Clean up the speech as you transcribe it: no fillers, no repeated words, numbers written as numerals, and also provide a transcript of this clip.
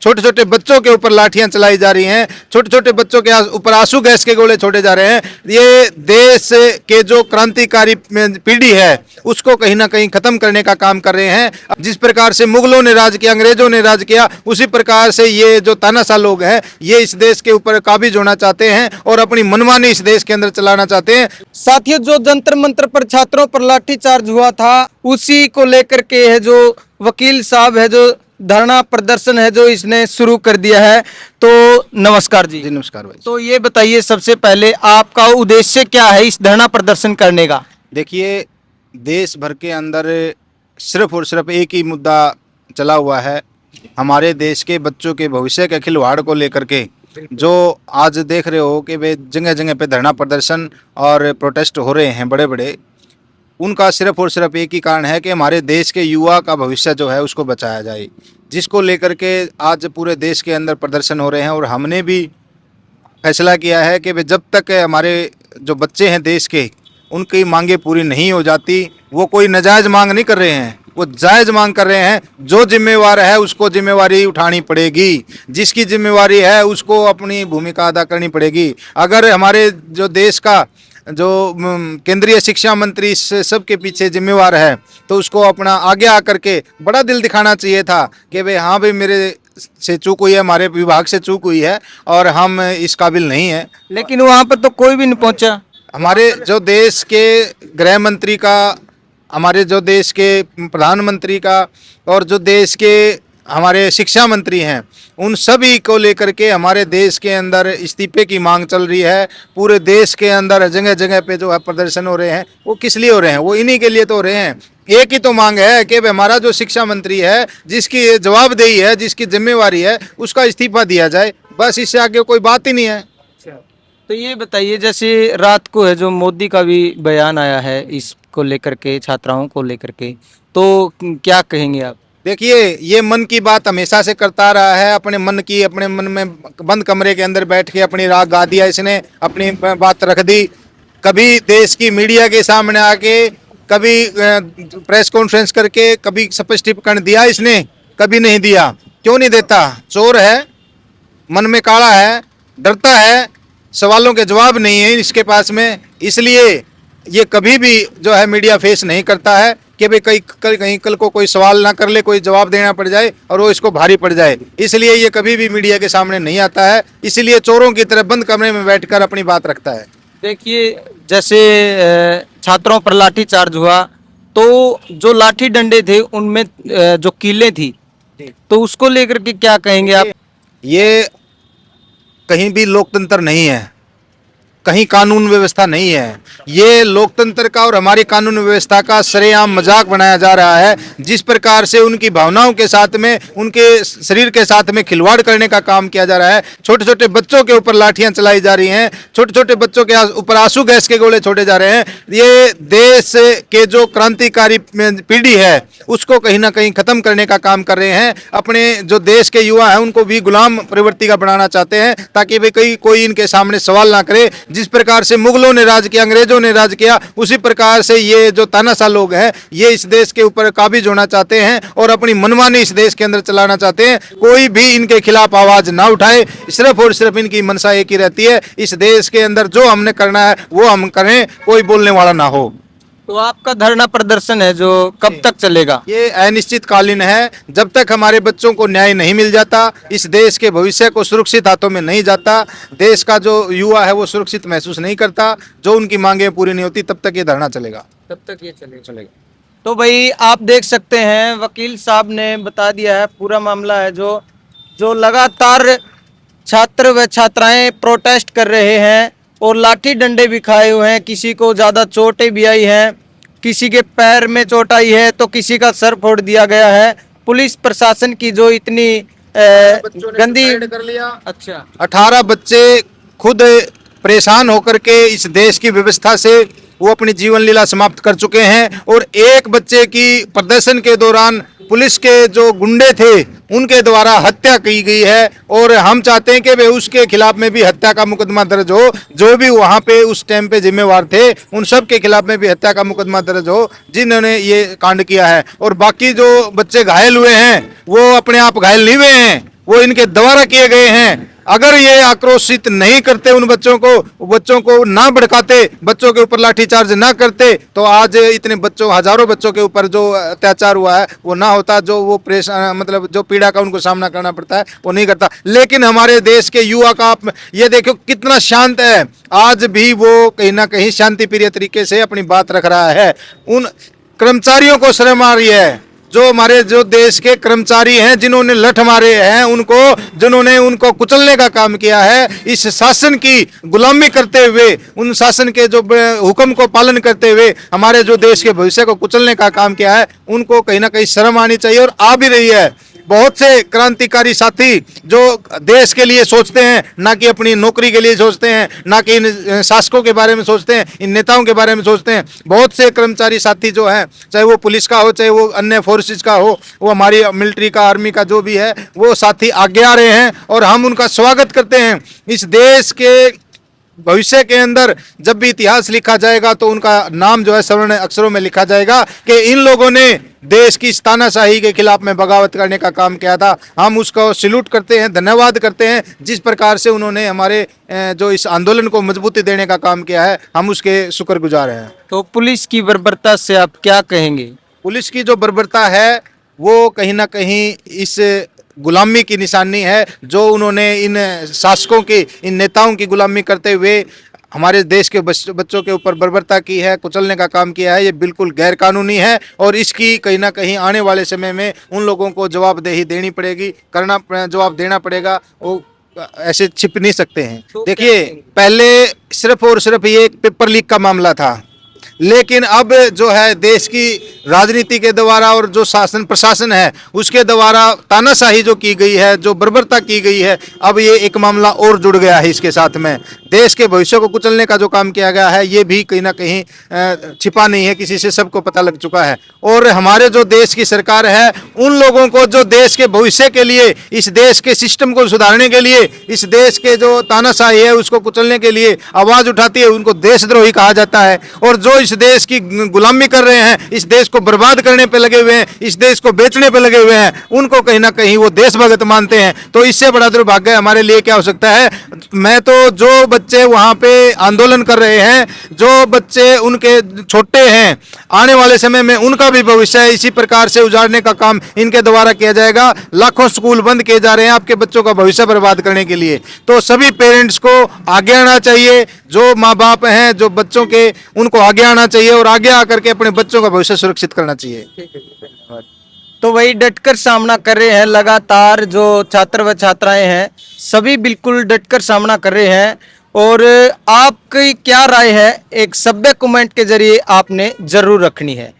छोटे छोटे बच्चों के ऊपर लाठियां चलाई जा रही हैं, छोटे छोटे बच्चों के ऊपर आंसू गैस के गोले छोड़े जा रहे हैं। ये देश के जो क्रांतिकारी पीढ़ी है उसको कहीं ना कहीं खत्म करने का काम कर रहे हैं। जिस प्रकार से मुगलों ने राज किया, अंग्रेजों ने राज किया, उसी प्रकार से ये जो तानाशाह लोग हैं ये इस देश के ऊपर काबिज होना चाहते हैं और अपनी मनमानी इस देश के अंदर चलाना चाहते हैं। साथियों, जो जंतर मंतर पर छात्रों पर लाठीचार्ज हुआ था उसी को लेकर के है जो वकील साहब है जो धरना प्रदर्शन है जो इसने शुरू कर दिया है। तो नमस्कार जी। जी नमस्कार भाई। तो ये बताइए सबसे पहले आपका उद्देश्य क्या है इस धरना प्रदर्शन करने का? देखिए, देश भर के अंदर सिर्फ और सिर्फ एक ही मुद्दा चला हुआ है, हमारे देश के बच्चों के भविष्य के खिलवाड़ को लेकर के। जो आज देख रहे हो कि वे जगह जगह पे धरना प्रदर्शन और प्रोटेस्ट हो रहे हैं बड़े बड़े, उनका सिर्फ और सिर्फ एक ही कारण है कि हमारे देश के युवा का भविष्य जो है उसको बचाया जाए, जिसको लेकर के आज पूरे देश के अंदर प्रदर्शन हो रहे हैं। और हमने भी फैसला किया है कि जब तक हमारे जो बच्चे हैं देश के, उनकी मांगें पूरी नहीं हो जाती, वो कोई नाजायज़ मांग नहीं कर रहे हैं, वो जायज़ मांग कर रहे हैं। जो जिम्मेवार है उसको जिम्मेवारी उठानी पड़ेगी, जिसकी जिम्मेवारी है उसको अपनी भूमिका अदा करनी पड़ेगी। अगर हमारे जो देश का जो केंद्रीय शिक्षा मंत्री इस सब के पीछे जिम्मेवार है तो उसको अपना आगे आकर के बड़ा दिल दिखाना चाहिए था कि भाई हाँ भाई मेरे से चूक हुई है, हमारे विभाग से चूक हुई है और हम इस काबिल नहीं है। लेकिन वहां पर तो कोई भी नहीं पहुंचा। हमारे जो देश के गृह मंत्री का, हमारे जो देश के प्रधानमंत्री का और जो देश के हमारे शिक्षा मंत्री हैं, उन सभी को लेकर के हमारे देश के अंदर इस्तीफे की मांग चल रही है। पूरे देश के अंदर जगह जगह पे जो है प्रदर्शन हो रहे हैं, वो किस लिए हो रहे हैं? वो इन्हीं के लिए तो हो रहे हैं। एक ही तो मांग है कि हमारा जो शिक्षा मंत्री है, जिसकी जवाबदेही है, जिसकी जिम्मेवारी है, उसका इस्तीफा दिया जाए, बस। इससे आगे कोई बात ही नहीं है। तो ये बताइए, जैसे रात को है जो मोदी का भी बयान आया है इसको लेकर के, छात्राओं को लेकर के, तो क्या कहेंगे आप? देखिए, ये मन की बात हमेशा से करता रहा है। अपने मन में बंद कमरे के अंदर बैठ के अपनी राग गा दिया इसने, अपनी बात रख दी। कभी देश की मीडिया के सामने आके, कभी प्रेस कॉन्फ्रेंस करके, कभी स्पष्टीकरण दिया इसने, कभी नहीं दिया। क्यों नहीं देता? चोर है, मन में काला है, डरता है, सवालों के जवाब नहीं है इसके पास में, इसलिए ये कभी भी जो है मीडिया फेस नहीं करता है कि भाई कहीं कल को कोई सवाल ना कर ले, कोई जवाब देना पड़ जाए और वो इसको भारी पड़ जाए, इसलिए ये कभी भी मीडिया के सामने नहीं आता है। इसलिए चोरों की तरह बंद कमरे में बैठकर अपनी बात रखता है। देखिए, जैसे छात्रों पर लाठी चार्ज हुआ तो जो लाठी डंडे थे उनमें जो कीलें थी, तो उसको लेकर के क्या कहेंगे आप? ये कहीं भी लोकतंत्र नहीं है, कहीं कानून व्यवस्था नहीं है। ये लोकतंत्र का और हमारी कानून व्यवस्था का सरेआम मजाक बनाया जा रहा है। जिस प्रकार से उनकी भावनाओं के साथ में, उनके शरीर के साथ में खिलवाड़ करने का काम किया जा रहा है। छोटे छोटे बच्चों के ऊपर लाठियां चलाई जा रही हैं, छोटे छोटे बच्चों के ऊपर आंसू गैस के गोले छोड़े जा रहे हैं। ये देश के जो क्रांतिकारी पीढ़ी है उसको कहीं ना कहीं खत्म करने का काम कर रहे हैं। अपने जो देश के युवा हैं उनको भी गुलाम प्रवृत्ति का बनाना चाहते हैं, ताकि भाई कोई इनके सामने सवाल ना करे। जिस प्रकार से मुगलों ने राज किया, अंग्रेजों ने राज किया, उसी प्रकार से ये जो तानाशाह लोग हैं ये इस देश के ऊपर काबिज होना चाहते हैं और अपनी मनमानी इस देश के अंदर चलाना चाहते हैं। कोई भी इनके खिलाफ आवाज ना उठाए, सिर्फ और सिर्फ इनकी मनसा एक ही रहती है, इस देश के अंदर जो हमने करना है वो हम करें, कोई बोलने वाला ना हो। तो आपका धरना प्रदर्शन है जो कब तक चलेगा? ये अनिश्चितकालीन है। जब तक हमारे बच्चों को न्याय नहीं मिल जाता, इस देश के भविष्य को सुरक्षित हाथों में नहीं जाता, देश का जो युवा है वो सुरक्षित महसूस नहीं करता, जो उनकी मांगें पूरी नहीं होती, तब तक ये धरना चलेगा। तब तक ये चलेगा। तो भाई आप देख सकते हैं वकील साहब ने बता दिया है पूरा मामला है जो लगातार छात्र व छात्राएं प्रोटेस्ट कर रहे हैं और लाठी डंडे भी खाए हुए हैं। किसी को ज़्यादा चोटें भी आई हैं, किसी के पैर में चोट आई है तो किसी का सर फोड़ दिया गया है। पुलिस प्रशासन की जो इतनी गंदी कर लिया। अच्छा, 18 बच्चे खुद परेशान होकर के इस देश की व्यवस्था से वो अपनी जीवन लीला समाप्त कर चुके हैं। और एक बच्चे की प्रदर्शन के दौरान पुलिस के जो गुंडे थे उनके द्वारा हत्या की गई है। और हम चाहते हैं कि वे उसके खिलाफ में भी हत्या का मुकदमा दर्ज हो। जो भी वहाँ पे उस टाइम पे जिम्मेवार थे उन सब के खिलाफ में भी हत्या का मुकदमा दर्ज हो जिन्होंने ये कांड किया है। और बाकी जो बच्चे घायल हुए हैं वो अपने आप घायल नहीं हुए हैं, वो इनके द्वारा किए गए हैं। अगर ये आक्रोशित नहीं करते उन बच्चों को ना भड़काते, बच्चों के ऊपर लाठीचार्ज ना करते, तो आज इतने बच्चों, हजारों बच्चों के ऊपर जो अत्याचार हुआ है वो ना होता, जो वो मतलब जो पीड़ा का उनको सामना करना पड़ता है वो नहीं करता। लेकिन हमारे देश के युवा का आप ये देखो कितना शांत है, आज भी वो कहीं ना कहीं शांति प्रिय तरीके से अपनी बात रख रहा है। उन कर्मचारियों को शर्म आ रही है, जो हमारे जो देश के कर्मचारी हैं, जिन्होंने लठ मारे हैं, जिन्होंने उनको कुचलने का काम किया है, इस शासन की गुलामी करते हुए, उन शासन के जो हुक्म को पालन करते हुए हमारे जो देश के भविष्य को कुचलने का काम किया है, उनको कहीं ना कहीं शर्म आनी चाहिए और आ भी रही है। बहुत से क्रांतिकारी साथी जो देश के लिए सोचते हैं, ना कि अपनी नौकरी के लिए सोचते हैं, ना कि इन शासकों के बारे में सोचते हैं, इन नेताओं के बारे में सोचते हैं। बहुत से कर्मचारी साथी जो हैं, चाहे वो पुलिस का हो, चाहे वो अन्य फोर्सेज का हो, वो हमारी मिलिट्री का, आर्मी का जो भी है, वो साथी आगे आ रहे हैं और हम उनका स्वागत करते हैं। इस देश के भविष्य के अंदर जब भी इतिहास लिखा जाएगा तो उनका नाम जो है स्वर्ण अक्षरों में लिखा जाएगा कि इन लोगों ने देश की तानाशाही के खिलाफ में बगावत करने का काम किया था। हम उसको सैल्यूट करते हैं, धन्यवाद करते हैं। जिस प्रकार से उन्होंने हमारे जो इस आंदोलन को मजबूती देने का काम किया है, हम उसके शुक्रगुजार हैं। तो पुलिस की बर्बरता से आप क्या कहेंगे? पुलिस की जो बर्बरता है वो कहीं ना कहीं इस गुलामी की निशानी है, जो उन्होंने इन शासकों की, इन नेताओं की गुलामी करते हुए हमारे देश के बच्चों के ऊपर बर्बरता की है, कुचलने का काम किया है। ये बिल्कुल गैर कानूनी है और इसकी कहीं ना कहीं आने वाले समय में उन लोगों को जवाबदेही देनी पड़ेगी, जवाब देना पड़ेगा। वो ऐसे छिप नहीं सकते हैं। देखिए, पहले सिर्फ और सिर्फ ये एक पेपर लीक का मामला था, लेकिन अब जो है देश की राजनीति के द्वारा और जो शासन प्रशासन है उसके द्वारा तानाशाही जो की गई है, जो बर्बरता की गई है, अब ये एक मामला और जुड़ गया है इसके साथ में। देश के भविष्य को कुचलने का जो काम किया गया है ये भी कहीं ना कहीं छिपा नहीं है, किसी से सबको पता लग चुका है। और हमारे जो देश की सरकार है, उन लोगों को जो देश के भविष्य के लिए, इस देश के सिस्टम को सुधारने के लिए, इस देश के जो तानाशाही है उसको कुचलने के लिए आवाज़ उठाती है, उनको देशद्रोही कहा जाता है। और जो इस देश की गुलामी कर रहे हैं, इस देश को बर्बाद करने पे लगे हुए हैं, इस देश को बेचने पे लगे हुए हैं, उनको कहीं ना कहीं वो देशभक्त मानते हैं। तो इससे बड़ा दुर्भाग्य हमारे लिए क्या हो सकता है? मैं तो जो बच्चे वहाँ पे आंदोलन कर रहे हैं, जो बच्चे उनके छोटे हैं, आने वाले समय में उनका भी भविष्य इसी प्रकार से उजाड़ने का काम इनके द्वारा किया जाएगा। लाखों स्कूल बंद किए जा रहे हैं आपके बच्चों का भविष्य बर्बाद करने के लिए। तो सभी पेरेंट्स को आगे आना चाहिए, जो माँ बाप हैं, जो बच्चों के, उनको आगे आना चाहिए और आगे आकर के अपने बच्चों का भविष्य सुरक्षित करना चाहिए। तो वही डटकर सामना कर रहे हैं, लगातार जो छात्र व छात्राएं हैं सभी बिल्कुल डटकर सामना कर रहे हैं। और आपकी क्या राय है, एक सभ्य कमेंट के जरिए आपने जरूर रखनी है।